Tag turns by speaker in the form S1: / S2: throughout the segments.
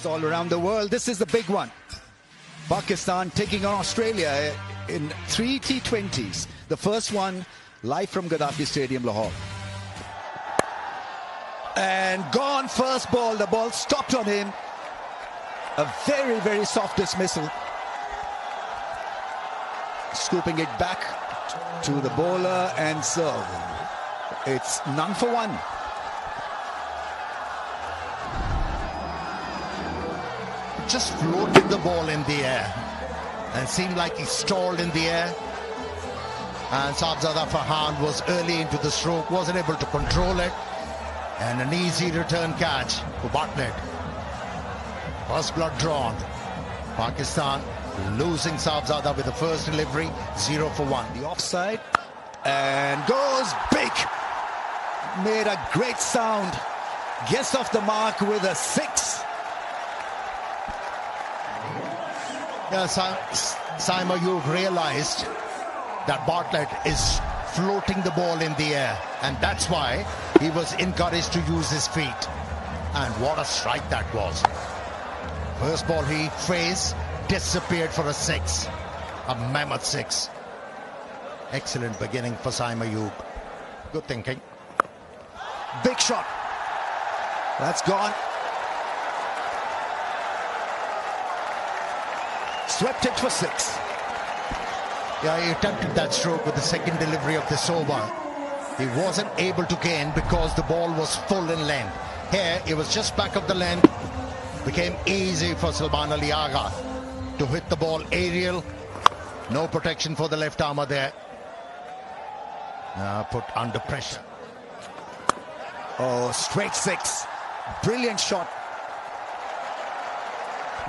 S1: matches all around the world. This is the big one. Pakistan taking on Australia in 3 T20s. The first one live from Gaddafi Stadium, Lahore. And gone first ball. The ball stopped on him. A very, very soft dismissal. Scooping it back to the bowler, and so it's none for one.
S2: Just floated the ball in the air and seemed like he stalled in the air, and Sahibzada Farhan was early into the stroke, wasn't able to control it, and an easy return catch for Bartlett. First blood drawn. Pakistan losing Sahibzada with the first delivery, 0 for 1.
S1: The offside, and goes big. Made a great sound. Gets off the mark with a 6.
S2: Yeah, Saima, you've realized that Bartlett is floating the ball in the air, and that's why he was encouraged to use his feet. And what a strike that was. First ball he faced, disappeared for a 6. A mammoth 6. Excellent beginning for Saima Ayub. Good thinking.
S1: Big shot. That's gone. Swept it for 6.
S2: Yeah, he attempted that stroke with the second delivery of this over. He wasn't able to gain because the ball was full in length. Here, it was just back of the length. Became easy for Salman Ali Agha to hit the ball aerial. No protection for the left armour there. Put under pressure.
S1: Oh, straight 6. Brilliant shot.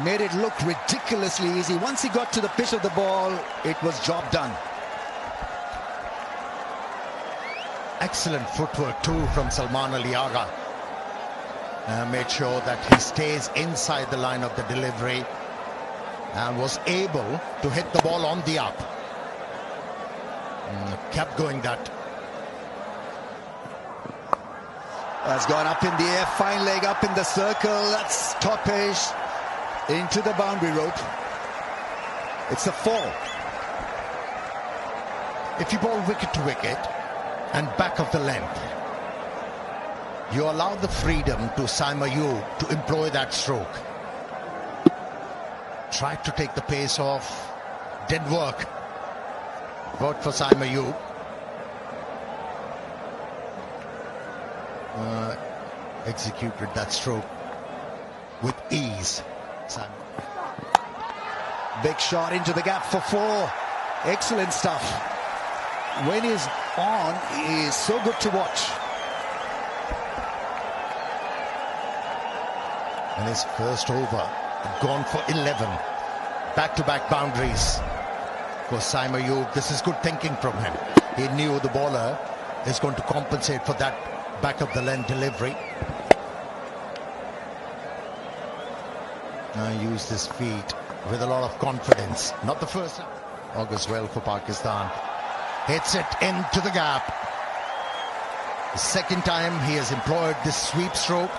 S1: Made it look ridiculously easy. Once he got to the pitch of the ball, it was job done.
S2: Excellent footwork too from Salman Ali Agha. Made sure that he stays inside the line of the delivery and was able to hit the ball on the up. Kept going that.
S1: That's gone up in the air. Fine leg up in the circle. That's toppage into the boundary rope. It's a 4.
S2: If you bowl wicket to wicket and back of the length, you allow the freedom to Saima Ayub to employ that stroke. Tried to take the pace off, didn't work. Worked for Saima Ayub. Executed that stroke with ease.
S1: Big shot into the gap for 4. Excellent stuff. When he's on, he is so good to watch.
S2: And his first over, gone for 11. Back-to-back boundaries for Saima Ayub. This is good thinking from him. He knew the bowler is going to compensate for that back of the length delivery. Now used his feet with a lot of confidence. Not the first time. August well for Pakistan. Hits it into the gap. The second time he has employed this sweep stroke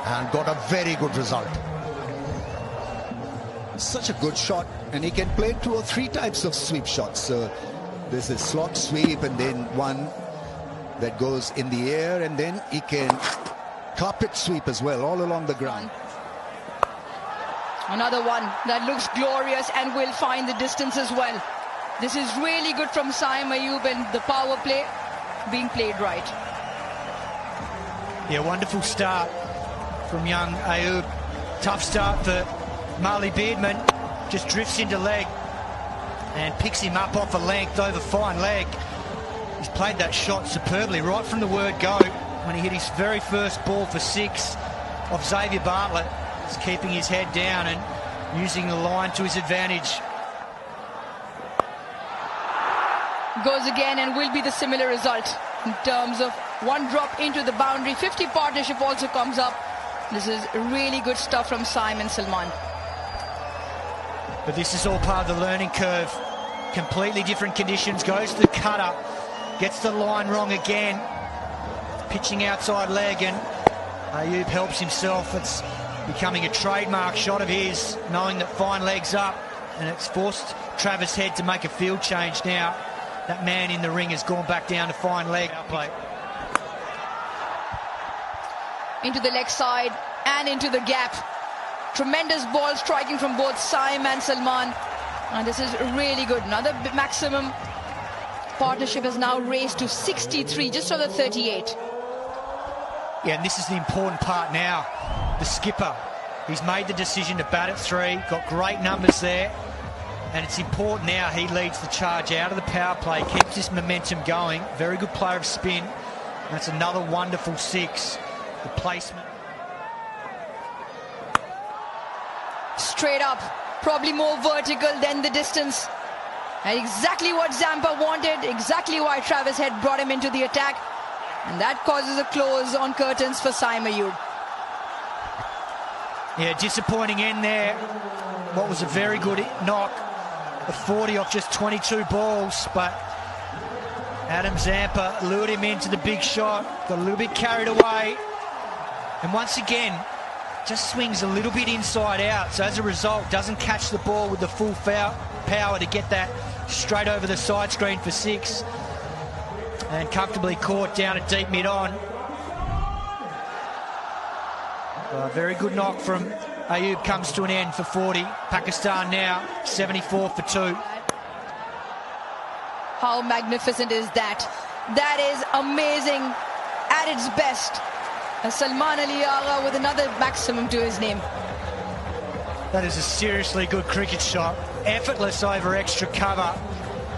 S2: and got a very good result.
S1: Such a good shot, and he can play 2 or 3 types of sweep shots. So there's a slot sweep, and then one that goes in the air, and then he can carpet sweep as well, all along the ground.
S3: Another one that looks glorious and will find the distance as well. This is really good from Saima Ayub, and the power play being played right.
S4: Yeah, wonderful start from young Ayub. Tough start for Marley Beardman. Just drifts into leg and picks him up off a length over fine leg. He's played that shot superbly right from the word go when he hit his very first ball for 6 off Xavier Bartlett. He's keeping his head down and using the line to his advantage.
S3: Goes again and will be the similar result in terms of 1 drop into the boundary. 50 partnership also comes up. This is really good stuff from Simon Salman.
S4: But this is all part of the learning curve. Completely different conditions. Goes to the cutter. Gets the line wrong again. Pitching outside leg, and Ayub helps himself. It's becoming a trademark shot of his, knowing that fine leg's up, and it's forced Travis Head to make a field change now. That man in the ring has gone back down to fine leg.
S3: Into the leg side and into the gap. Tremendous ball striking from both Saim and Salman. And this is really good. Another maximum partnership has now raised to 63, just over 38.
S4: Yeah, and this is the important part now. The skipper, he's made the decision to bat at 3, got great numbers there. And it's important now he leads the charge out of the power play, keeps this momentum going. Very good player of spin. And it's another wonderful 6. The placement.
S3: Straight up, probably more vertical than the distance. And exactly what Zampa wanted, exactly why Travis Head brought him into the attack. And that causes a close on curtains for Saim Ayub.
S4: Yeah, disappointing end there. What was a very good knock. A 40 off just 22 balls, but Adam Zampa lured him into the big shot, got a little bit carried away, and once again, just swings a little bit inside out, so as a result, doesn't catch the ball with the full power to get that straight over the side screen for 6, and comfortably caught down at deep mid-on. Very good knock from Ayub, comes to an end for 40. Pakistan now 74 for 2.
S3: How magnificent is that? That is amazing at its best. Salman Ali Agha with another maximum to his name.
S4: That is a seriously good cricket shot. Effortless over extra cover.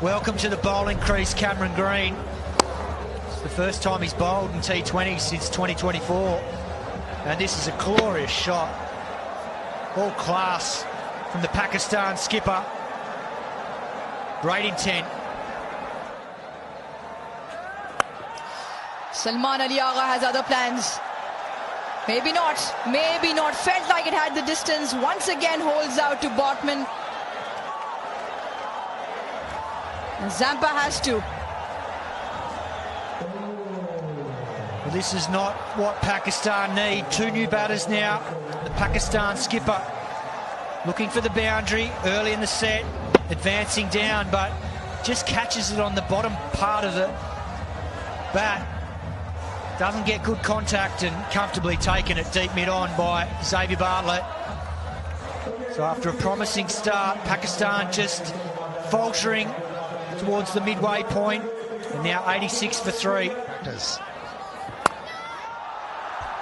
S4: Welcome to the bowling crease, Cameron Green. It's the first time he's bowled in T20 since 2024. And this is a glorious shot. All class from the Pakistan skipper. Great intent.
S3: Salman Ali Agha has other plans. Maybe not, maybe not. Felt like it had the distance. Once again holds out to Botman. And Zampa has to.
S4: Well, this is not what Pakistan need. 2 new batters now. The Pakistan skipper looking for the boundary early in the set. Advancing down, but just catches it on the bottom part of the bat. Doesn't get good contact and comfortably taken at deep mid-on by Xavier Bartlett. So after a promising start, Pakistan just faltering towards the midway point, and now 86 for 3.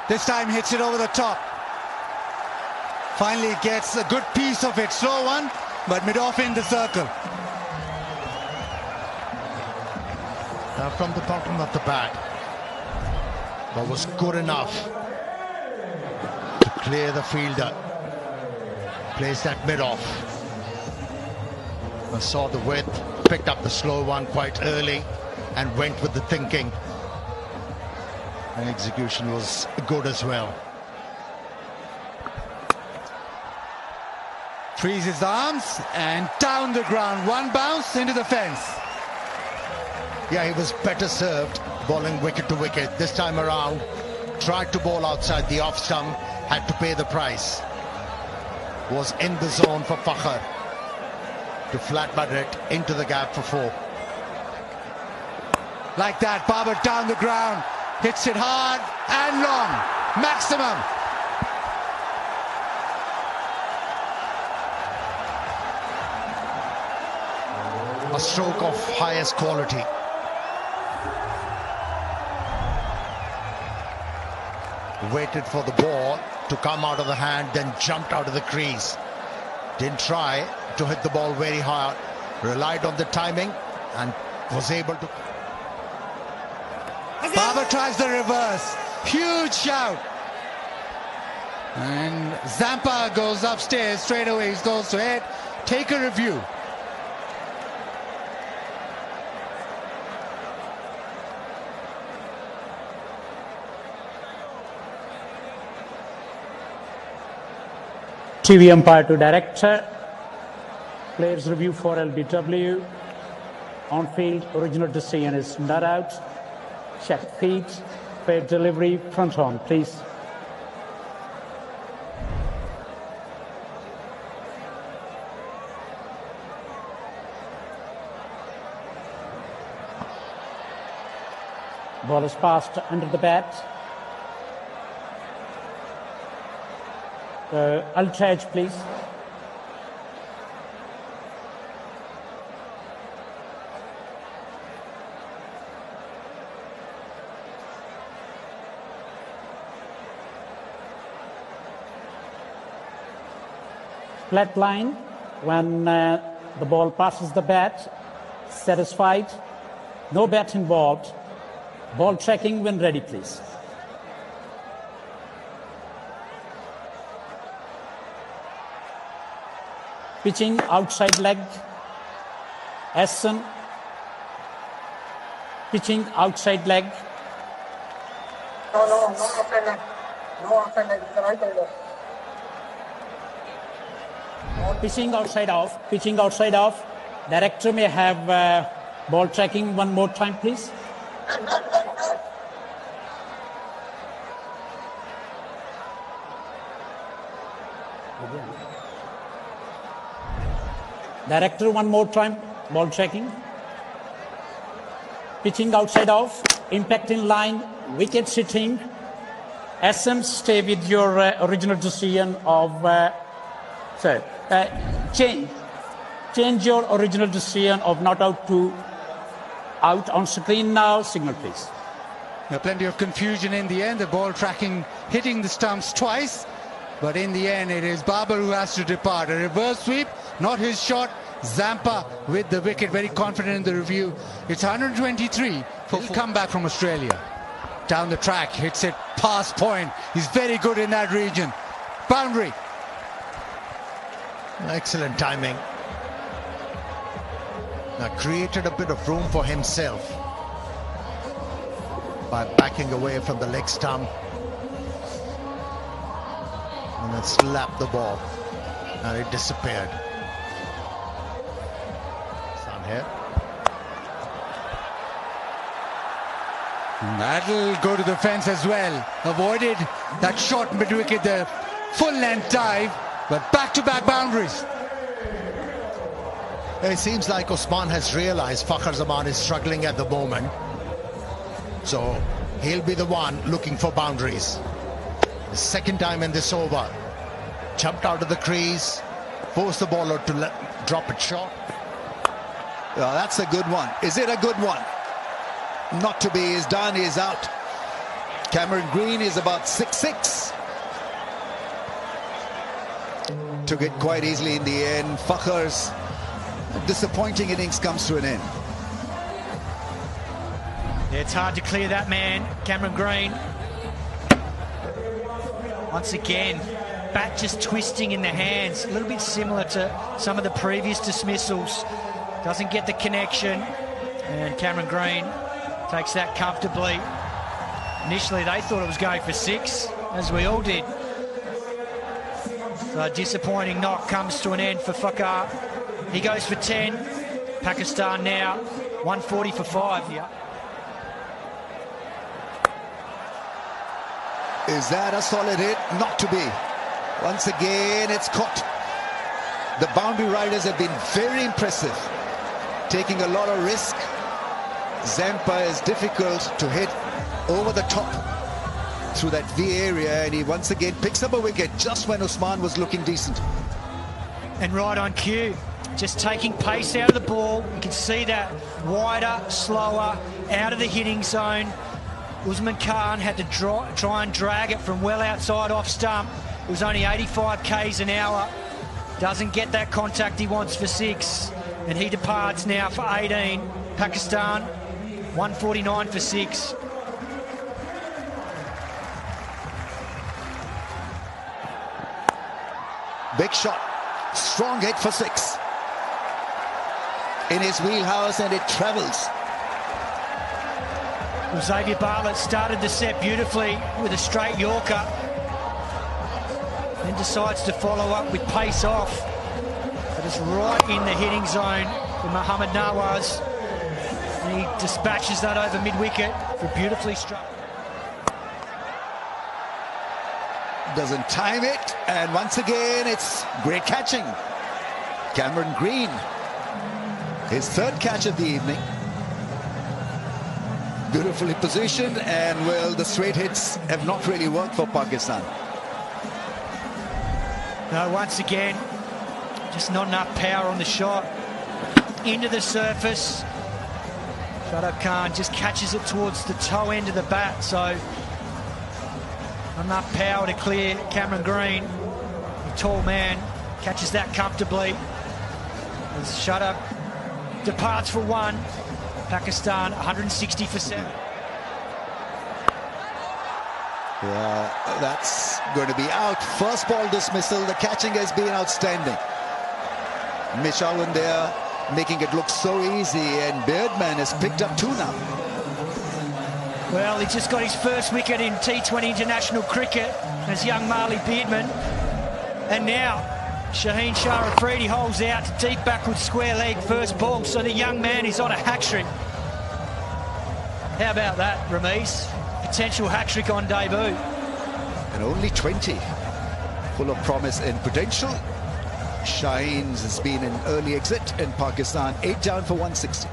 S1: This time hits it over the top. Finally gets a good piece of it. Slow one, but mid-off in the circle.
S2: From the bottom of the bat. But was good enough to clear the fielder. Plays that mid-off. Saw the width, picked up the slow one quite early and went with the thinking. And execution was good as well.
S1: Frees his arms and down the ground. One bounce into the fence.
S2: Yeah, he was better served bowling wicket to wicket. This time around, tried to bowl outside the off stump, had to pay the price. Was in the zone for Fakhr to flat butt it into the gap for 4.
S1: Like that, Babar down the ground, hits it hard and long. Maximum.
S2: A stroke of highest quality. Waited for the ball to come out of the hand, then jumped out of the crease. Didn't try to hit the ball very hard. Relied on the timing and was able to.
S1: Babar tries the reverse. Huge shout. And Zampa goes upstairs straight away. He goes to head. Take a review.
S5: TV umpire to director. Players review for LBW. On field, original decision is not out. Check feet. Fair delivery. Front on, please. Ball is passed under the bat. Ultra edge, please. Flat line when the ball passes the bat. Satisfied. No bat involved. Ball tracking when ready, please. Pitching outside leg. Essen. Pitching outside leg.
S6: No outside leg. No outside leg. It's the right elbow.
S5: Pitching outside off. Pitching outside off. Director may have ball tracking one more time, please. Director, one more time, ball tracking. Pitching outside off, impact in line, wicket sitting. SM, stay with your original decision of, change your original decision of not out to out on screen now. Signal, please.
S7: Plenty of confusion in the end. The ball tracking, hitting the stumps twice. But in the end, it is Babar who has to depart. A reverse sweep, not his shot. Zampa with the wicket, very confident in the review. It's 123 for comeback from Australia. Down the track, hits it past point. He's very good in that region. Boundary.
S2: Excellent timing. Now created a bit of room for himself by backing away from the leg stump. And then slapped the ball. And it disappeared. Down here.
S7: That'll go to the fence as well. Avoided that short mid-wicket, the full-length dive, but back-to-back boundaries.
S2: It seems like Osman has realized Fakhar Zaman is struggling at the moment. So he'll be the one looking for boundaries. The second time in this over. Jumped out of the crease, forced the bowler to drop it short.
S1: Yeah, that's a good one. Is it a good one? Not to be. He's done. He's out. Cameron Green is about 6'6". Took it quite easily in the end. Fakhar's disappointing innings comes to an end.
S4: Yeah, it's hard to clear that man, Cameron Green. Once again, bat just twisting in the hands, a little bit similar to some of the previous dismissals. Doesn't get the connection, and Cameron Green takes that comfortably. Initially, they thought it was going for 6, as we all did. So a disappointing knock comes to an end for Fakhar. He goes for 10. Pakistan now 140 for 5. Yeah.
S1: Is that a solid hit? Not to be. Once again, it's caught. The boundary riders have been very impressive, taking a lot of risk. Zampa is difficult to hit over the top through that V area, and he once again picks up a wicket just when Usman was looking decent.
S4: And right on cue, just taking pace out of the ball. You can see that wider, slower, out of the hitting zone. Usman Khan had to try and drag it from well outside off stump. It was only 85 k's an hour. Doesn't get that contact he wants for 6. And he departs now for 18. Pakistan, 149 for 6.
S1: Big shot. Strong hit for 6. In his wheelhouse, and it travels.
S4: Well, Xavier Bartlett started the set beautifully with a straight Yorker. Then decides to follow up with pace off. But it's right in the hitting zone for Mohammad Nawaz. And he dispatches that over mid-wicket for beautifully struck.
S1: Doesn't time it, and once again it's great catching. Cameron Green, his 3rd catch of the evening. beautifully positioned, and well, the straight hits have not really worked for Pakistan.
S4: No, once again, just not enough power on the shot. Into the surface. Shadab Khan just catches it towards the toe end of the bat, so enough power to clear Cameron Green. The tall man catches that comfortably. As Shadab departs for one. Pakistan 160 for 7.
S1: Yeah, that's going to be out. First ball dismissal. The catching has been outstanding. Mitch Owen there making it look so easy, and Beardman has picked up 2 now.
S4: Well, he just got his first wicket in T20 international cricket as young Marley Beardman. And now Shaheen Shah Afridi holds out to deep backward square leg first ball, so the young man is on a hat-trick. How about that, Ramesh? Potential hat-trick on debut.
S1: And only 20. Full of promise and potential. Shaheen's has been an early exit in Pakistan. 8 down for 160.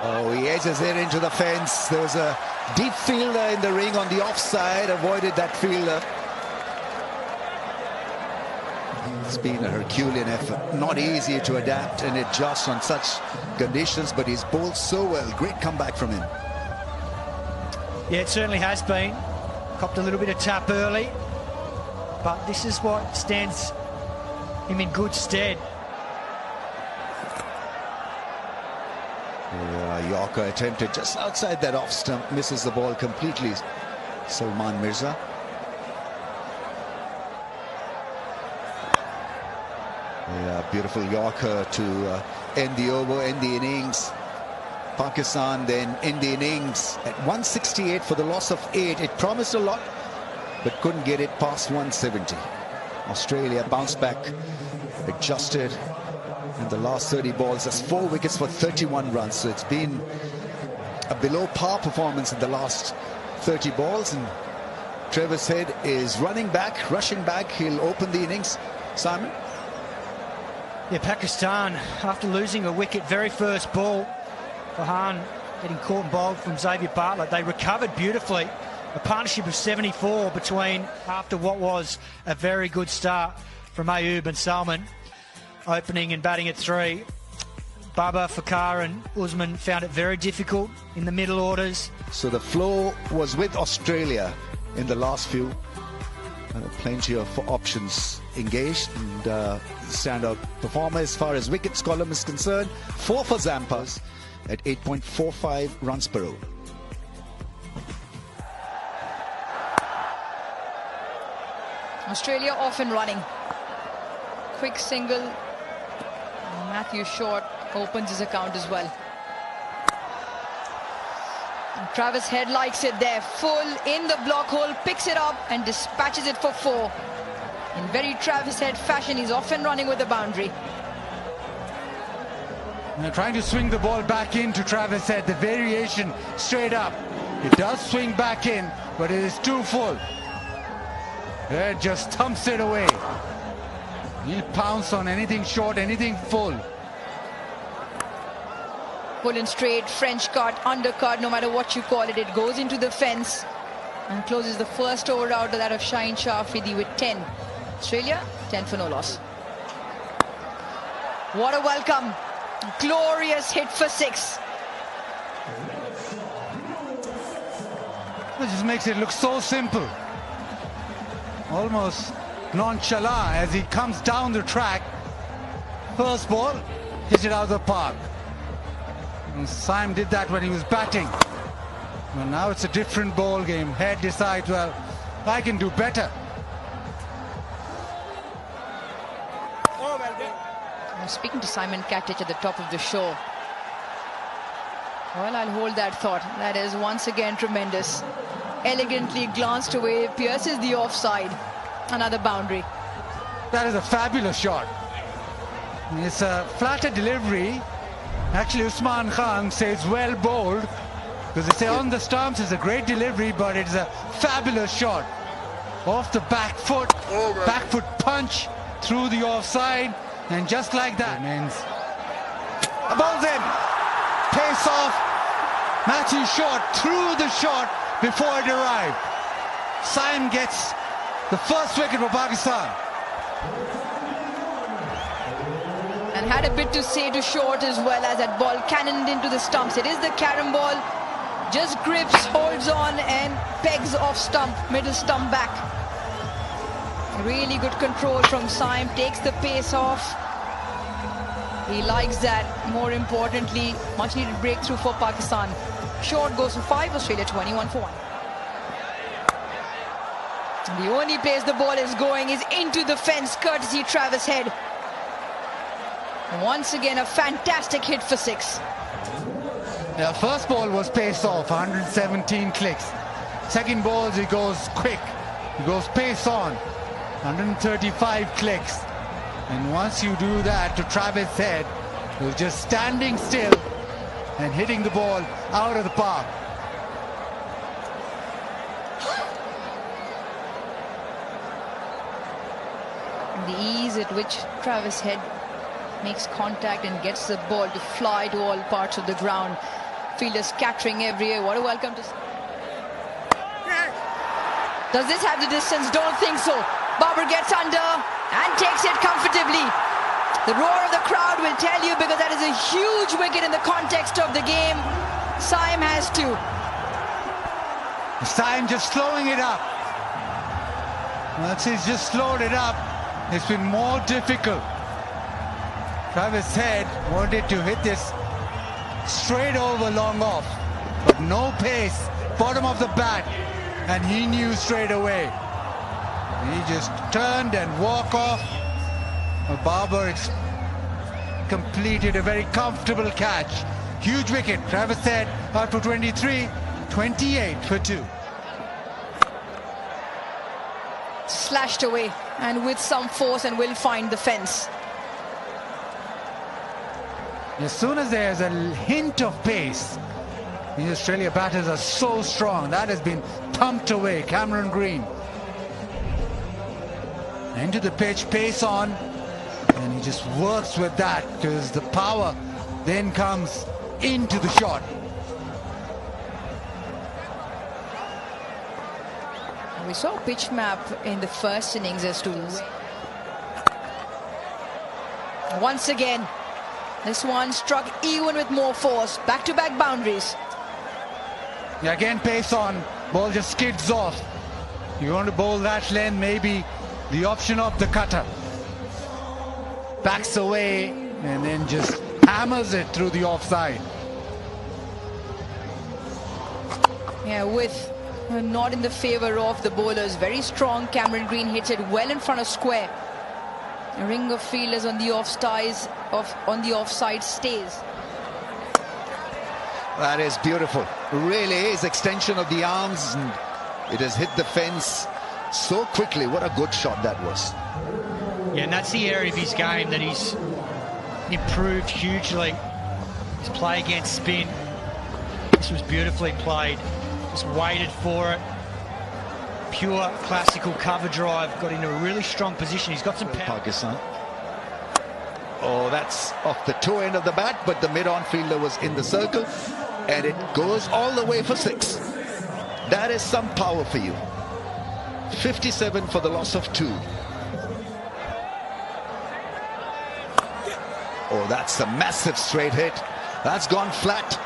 S1: Oh, he edges it into the fence. There was a deep fielder in the ring on the offside. Avoided that fielder. It's been a Herculean effort. Not easy to adapt and adjust on such conditions, but he's bowled so well. Great comeback from him.
S4: Yeah, it certainly has been. Copped a little bit of tap early, but this is what stands him in good stead.
S1: Yeah, Yorker attempted just outside that off stump, misses the ball completely. Salman Mirza. Yeah, beautiful Yorker to end the over, end the innings. Pakistan then end the innings at 168 for the loss of 8. It promised a lot, but couldn't get it past 170. Australia bounced back, adjusted in the last 30 balls. That's 4 wickets for 31 runs. So it's been a below par performance in the last 30 balls. And Travis Head is running back, rushing back. He'll open the innings. Simon?
S4: Yeah, Pakistan, after losing a wicket very first ball, Farhan getting caught and bowled from Xavier Bartlett, they recovered beautifully. A partnership of 74 between after what was a very good start from Ayub and Salman. Opening and batting at 3. Baba, Fakar and Usman found it very difficult in the middle orders.
S1: So the flow was with Australia in the last few. Plenty of options engaged, and standout performer as far as wickets column is concerned. 4 for Zampas at 8.45 runs per over.
S3: Australia off and running. Quick single. Matthew Short opens his account as well. And Travis Head likes it there. Full in the block hole, picks it up and dispatches it for 4. In very Travis Head fashion, he's off and running with the boundary.
S7: They're trying to swing the ball back into Travis Head. The variation straight up. It does swing back in, but it is too full. It just thumps it away. He'll pounce on anything short, anything full.
S3: Pull in straight, French cut, undercut, no matter what you call it, it goes into the fence and closes the first over out of that of Shaheen Shah Afridi with 10. Australia, 10 for no loss. What a welcome. Glorious hit for 6.
S7: It just makes it look so simple. Almost nonchalant as he comes down the track. First ball, hit it out of the park. And Syme did that when he was batting. Well, now it's a different ball game. Head decides, well, I can do better.
S3: I'm speaking to Simon Katic at the top of the show. Well, I'll hold that thought. That is once again tremendous. Elegantly glanced away, pierces the offside. Another boundary.
S7: That is a fabulous shot. It's a flatter delivery. Actually, Usman Khan says well bowled, because they say on the stumps it's a great delivery, but it's a fabulous shot. Off the back foot, back foot punch through the offside, and just like that. Bowls in, pace off, Matche shot through the shot before it arrived. Saim gets the first wicket for Pakistan.
S3: And had a bit to say to short as well, as that ball cannoned into the stumps. It is the carom ball. Just grips, holds on and pegs off stump, middle stump back. Really good control from Saim, takes the pace off. He likes that. More importantly, much needed breakthrough for Pakistan. Short goes for 5, Australia 21 for 1. The only place the ball is going is into the fence, courtesy Travis Head. Once again, a fantastic hit for 6.
S7: Yeah, first ball was pace off, 117 clicks. Second ball, he goes quick. He goes pace on, 135 clicks. And once you do that to Travis Head, who's just standing still and hitting the ball out of the park.
S3: The ease at which Travis Head makes contact and gets the ball to fly to all parts of the ground. Fielders scattering everywhere. What a welcome to... Does this have the distance? Don't think so. Babar gets under and takes it comfortably. The roar of the crowd will tell you, because that is a huge wicket in the context of the game. Saim has 2.
S7: Saim just slowing it up. Once he's just slowed it up, it's been more difficult. Travis Head wanted to hit this straight over long off, but no pace, bottom of the bat, and he knew straight away. He just turned and walked off. Babar completed a very comfortable catch. Huge wicket. Travis Head out for 23, 28 for 2.
S3: Slashed away and with some force, and will find the fence.
S7: As soon as there's a hint of pace, the Australia batters are so strong. That has been pumped away. Cameron Green into the pitch, pace on, and he just works with that, because the power then comes into the shot.
S3: We saw a pitch map in the first innings as to... Once again, this one struck even with more force. Back-to-back boundaries.
S7: Yeah, again, pace on. Ball just skids off. You want to bowl that length, maybe the option of the cutter. Backs away and then just hammers it through the offside.
S3: Yeah, with not in the favor of the bowlers. Very strong. Cameron Green hits it well in front of square. A ring of fielders on the offside stays.
S1: That is beautiful. Really is extension of the arms, and it has hit the fence so quickly. What a good shot that was.
S4: Yeah, and that's the area of his game that he's improved hugely. His play against spin. This was beautifully played. Just waited for it. Pure classical cover drive. Got into a really strong position. He's got some power.
S1: Pakistan. Oh, that's off the toe end of the bat, but the mid-on fielder was in the circle, and it goes all the way for 6. That is some power for you. 57 for the loss of 2. Oh, that's a massive straight hit. That's gone flat.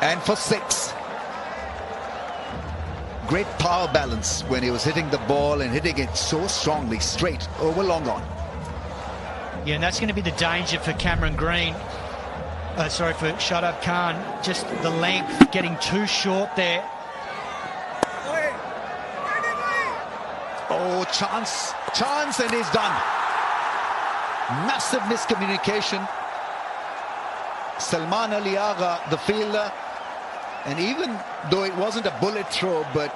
S1: And for 6. Great power balance when he was hitting the ball and hitting it so strongly straight over long on.
S4: Yeah, and that's going to be the danger for Cameron Green. For Shadab Khan. Just the length getting too short there.
S1: Oh, chance, and he's done. Massive miscommunication. Salman Ali Agha, the fielder, and even though it wasn't a bullet throw, but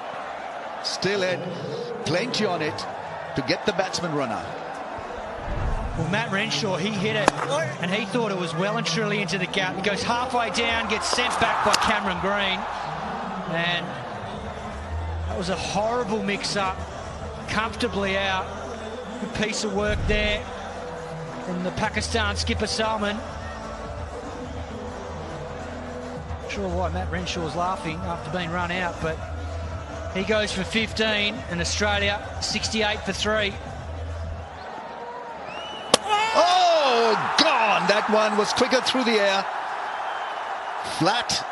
S1: still had plenty on it to get the batsman run out.
S4: Well, Matt Renshaw, he hit it, and he thought it was well and truly into the gap. He goes halfway down, gets sent back by Cameron Green, and that was a horrible mix-up. Comfortably out. Good piece of work there from the Pakistan skipper Salman. Not sure why Matt Renshaw's laughing after being run out, but he goes for 15 and Australia 68 for 3.
S1: Oh, gone! That one was quicker through the air. Flat,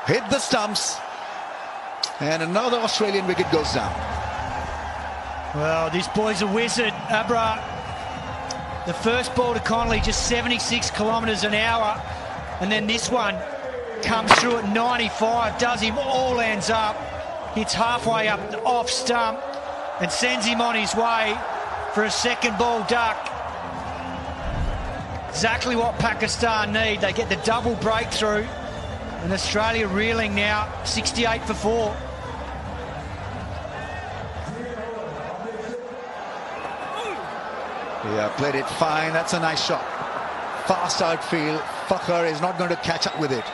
S1: hit the stumps, and another Australian wicket goes down.
S4: Well, this boy's a wizard, Abra. The first ball to Connolly, just 76 kilometres an hour, and then this one comes through at 95, does him all ends up, hits halfway up off stump, and sends him on his way for a second ball duck. Exactly what Pakistan need. They get the double breakthrough, and Australia reeling now, 68 for 4.
S1: Yeah, played it fine. That's a nice shot. Fast outfield. Fakhar is not going to catch up with it.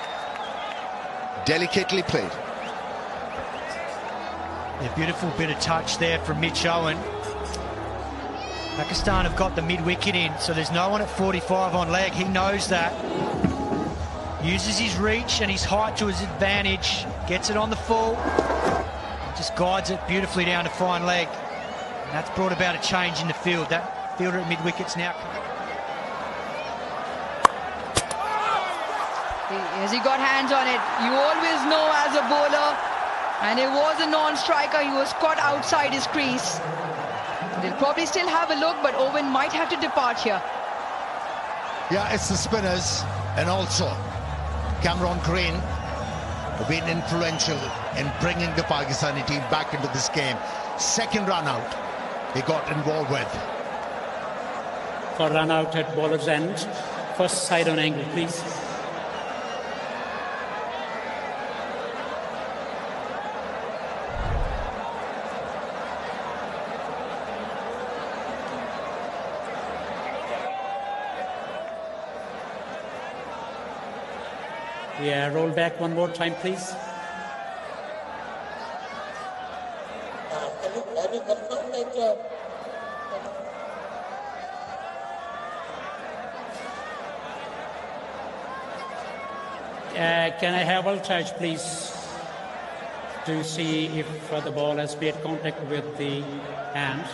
S1: Delicately played.
S4: A beautiful bit of touch there from Mitch Owen. Pakistan have got the mid-wicket in, so there's no one at 45 on leg. He knows that. Uses his reach and his height to his advantage. Gets it on the full. Just guides it beautifully down to fine leg. And that's brought about a change in the field. That fielder at mid-wicket's now...
S3: As he got hands on it, you always know as a bowler, and it was a non-striker, he was caught outside his crease. They'll probably still have a look, but Owen might have to depart here.
S2: Yeah, it's the spinners, and also Cameron Green have been influential in bringing the Pakistani team back into this game. Second run out he got involved with.
S5: For run out at bowler's end. First side on angle, please. Yeah, roll back one more time, please. Can I have a touch, please, to see if the ball has made contact with the hand?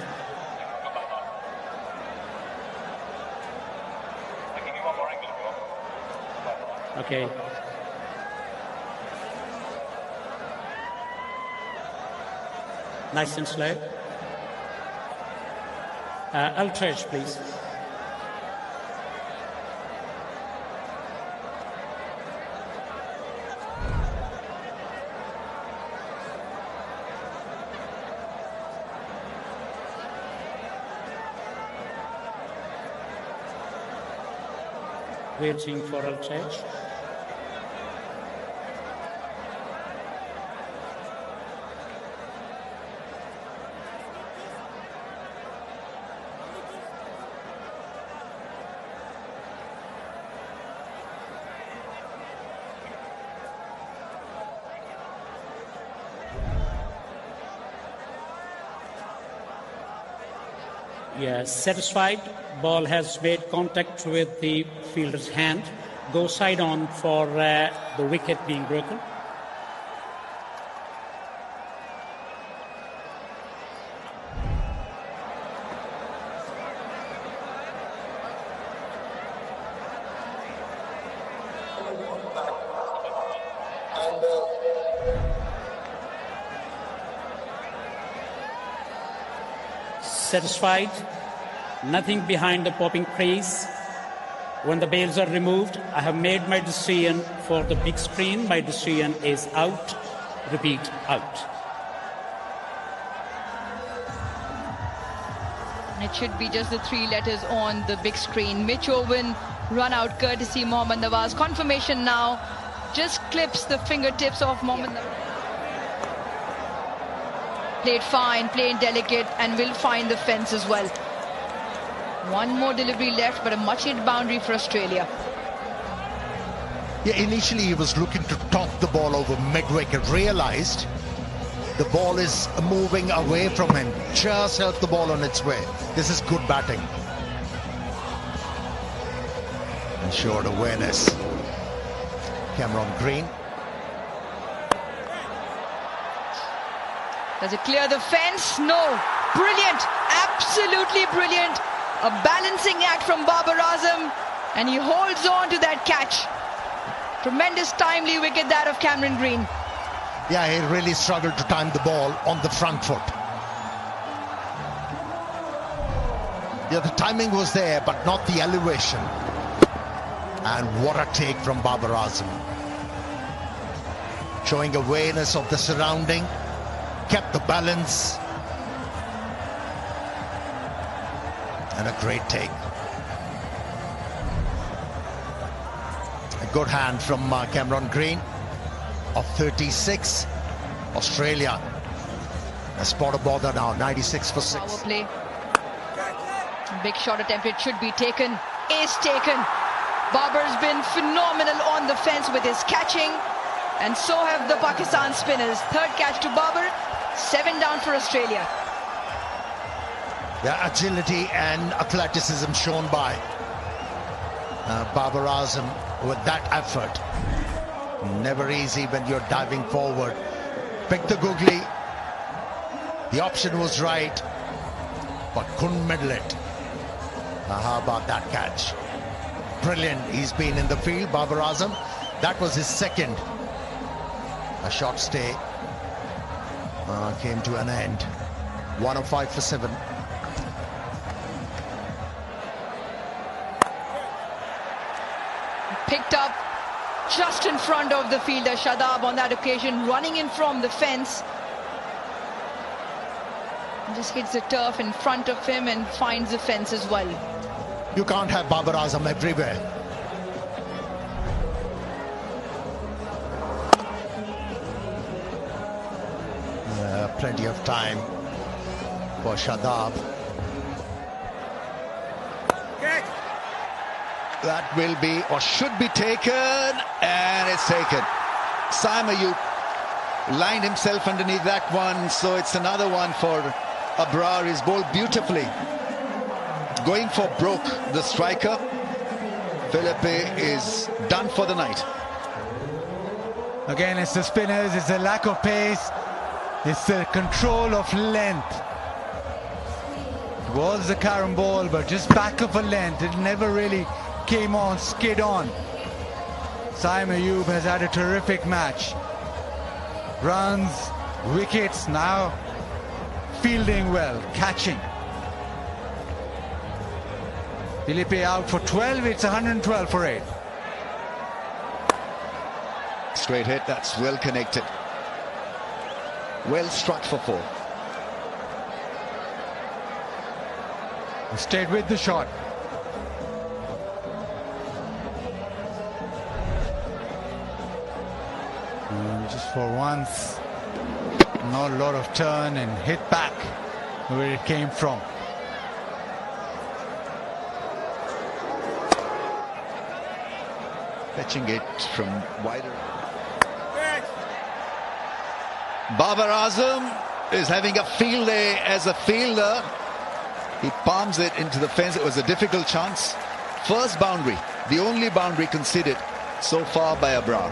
S5: Okay. Nice and slow. Ultrage, please. Waiting for Ultrage. Yes, satisfied. Ball has made contact with the fielder's hand. Go side on for the wicket being broken. Satisfied, nothing behind the popping crease. When the bails are removed, I have made my decision for the big screen. My decision is out. Repeat, out.
S3: It should be just the 3 letters on the big screen. Mitch Owen, run out courtesy Mohammad Nawaz. Confirmation now, just clips the fingertips of Mohammad Nawaz. Played fine, played delicate, and will find the fence as well. One more delivery left, but a much-needed boundary for Australia.
S2: Yeah, initially he was looking to top the ball over mid-wicket, realized the ball is moving away from him, just helped the ball on its way. This is good batting. And showed awareness. Cameron Green
S3: Does it clear the fence? No. Brilliant. Absolutely brilliant. A balancing act from Babar Azam. And he holds on to that catch. Tremendous timely wicket that of Cameron Green.
S2: Yeah, he really struggled to time the ball on the front foot. Yeah, the timing was there, but not the elevation. And what a take from Babar Azam. Showing awareness of the surrounding, kept the balance. And a great take. A good hand from Cameron Green of 36. Australia a spot of bother now, 96 for 6.
S3: Power play. Big shot attempted, should be taken, is taken. Babar's been phenomenal on the fence with his catching, and so have the Pakistan spinners. Third catch to Babar, 7 down for Australia.
S2: The agility and athleticism shown by Babar Azam with that effort. Never easy when you're diving forward. Pick the googly. The option was right, but couldn't middle it. How about that catch? Brilliant. He's been in the field, Babar Azam. That was his second. A short stay came to an end. 105 for 7.
S3: Picked up just in front of the fielder Shadab on that occasion, running in from the fence. Just hits the turf in front of him and finds the fence as well.
S2: You can't have Babar Azam everywhere. Plenty of time for Shadab.
S1: That will be or should be taken, and it's taken. Saim Ayub lined himself underneath that one, so it's another one for Abrar. Is bowled beautifully. Going for broke, the striker. Philippe is done for the night.
S7: Again, it's the spinners, it's the lack of pace, it's the control of length. It was the carom ball, but just back of a length. It never really came on, skid on. Saim Ayub has had a terrific match. Runs, wickets, now fielding well, catching. Philippe out for 12, it's 112 for 8.
S1: Straight hit, that's well connected. Well struck for 4.
S7: He stayed with the shot. And just for once, not a lot of turn and hit back where it came from.
S1: Fetching it from wider. Babar Azam is having a field day as a fielder. He palms it into the fence. It was a difficult chance. First boundary, the only boundary conceded so far by Abrar.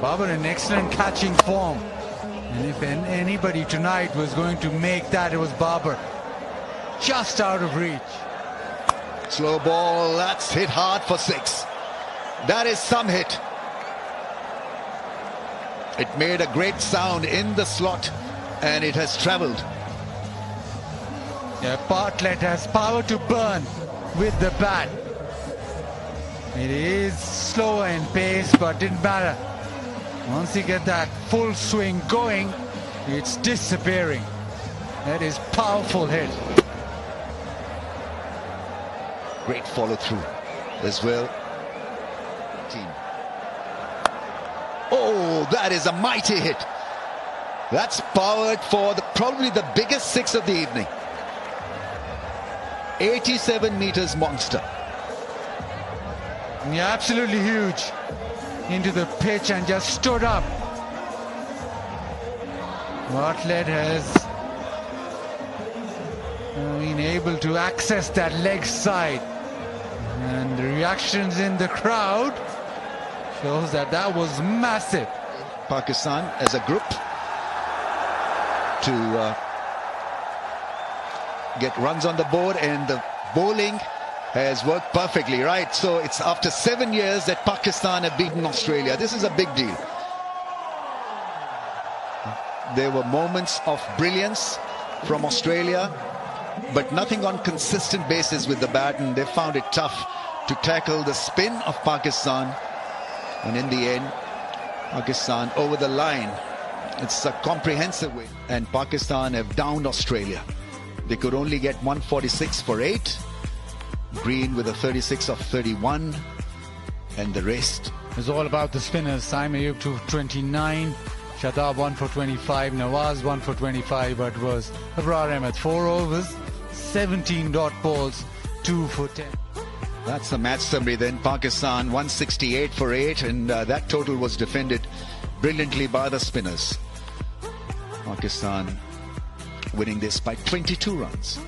S7: Babar in excellent catching form. And if anybody tonight was going to make that, it was Babar. Just out of reach.
S1: Slow ball, that's hit hard for 6. That is some hit. It made a great sound in the slot and it has travelled.
S7: Yeah, Bartlett has power to burn with the bat. It is slower in pace, but didn't matter. Once you get that full swing going, it's disappearing. That is powerful hit.
S1: Great follow through as well. Oh, that is a mighty hit. That's powered for probably the biggest 6 of the evening. 87 meters monster.
S7: Yeah, absolutely huge. Into the pitch and just stood up. Bartlett has been able to access that leg side. And the reactions in the crowd shows that was massive.
S1: Pakistan as a group to get runs on the board, and the bowling has worked perfectly, right? So it's after 7 years that Pakistan have beaten Australia. This is a big deal. There were moments of brilliance from Australia, but nothing on consistent basis with the bat, and they found it tough to tackle the spin of Pakistan. And in the end, Pakistan over the line. It's a comprehensive win, and Pakistan have downed Australia. They could only get 146 for 8. Green with a 36 of 31, and the rest.
S7: It's all about the spinners. Saim Ayub 229, Shadab 1 for 25, Nawaz 1 for 25, but it was Abrar Ahmed 4 overs, 17 dot balls, 2 for 10.
S1: That's the match summary then. Pakistan 168 for 8, and that total was defended brilliantly by the spinners. Pakistan winning this by 22 runs.